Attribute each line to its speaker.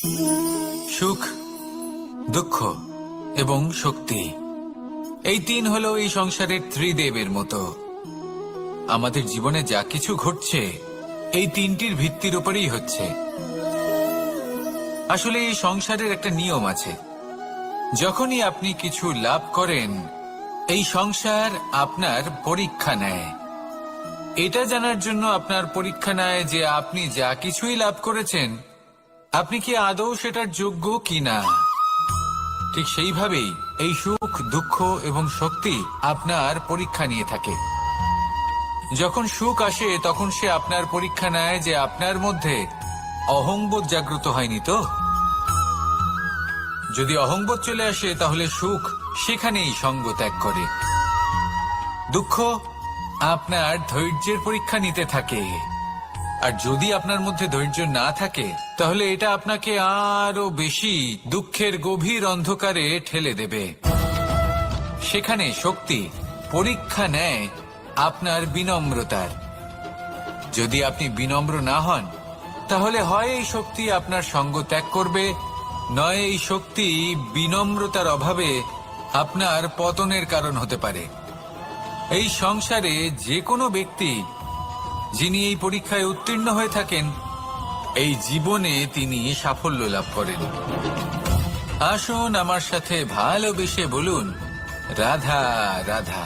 Speaker 1: সুখ, দুঃখ এবং শক্তি, এই তিন হলো এই সংসারের ত্রিদেবের মতো। আমাদের জীবনে যা কিছু ঘটছে এই তিনটির ভিত্তির উপরেই হচ্ছে। আসলে এই সংসারের একটা নিয়ম আছে, যখনই আপনি কিছু লাভ করেন এই সংসার আপনার পরীক্ষা নেয়। এটা জানার জন্য আপনার পরীক্ষা নেয় যে আপনি যা কিছুই লাভ করেছেন আপনি কি আদৌ সেটার যোগ্য কিনা। ঠিক সেইভাবেই এই সুখ, দুঃখ এবং শক্তি আপনার পরীক্ষা নিয়ে থাকে। যখন সুখ আসে তখন সে আপনার পরীক্ষা নেয় যে আপনার মধ্যে অহংবোধ জাগ্রত হয়নি তো। যদি অহংবোধ চলে আসে তাহলে সুখ সেখানেই সঙ্গ ত্যাগ করে। দুঃখ আপনার ধৈর্যের পরীক্ষা নিতে থাকে, আর যদি আপনার মধ্যে ধৈর্য না থাকে তাহলে এটা আপনাকে আরো বেশি দুঃখের গভীর অন্ধকারে ঠেলে দেবে। সেখানে শক্তি পরীক্ষা নেয় আপনার বিনম্রতার। যদি আপনি বিনম্র না হন তাহলে হয় এই শক্তি আপনার সঙ্গ ত্যাগ করবে, নয় এই শক্তি বিনম্রতার অভাবে আপনার পতনের কারণ হতে পারে। এই সংসারে যে কোনো ব্যক্তি যিনি এই পরীক্ষায় উত্তীর্ণ হয়ে থাকেন এই জীবনে তিনি সাফল্য লাভ করেন। আসুন আমার সাথে ভালোবেসে বলুন রাধা রাধা।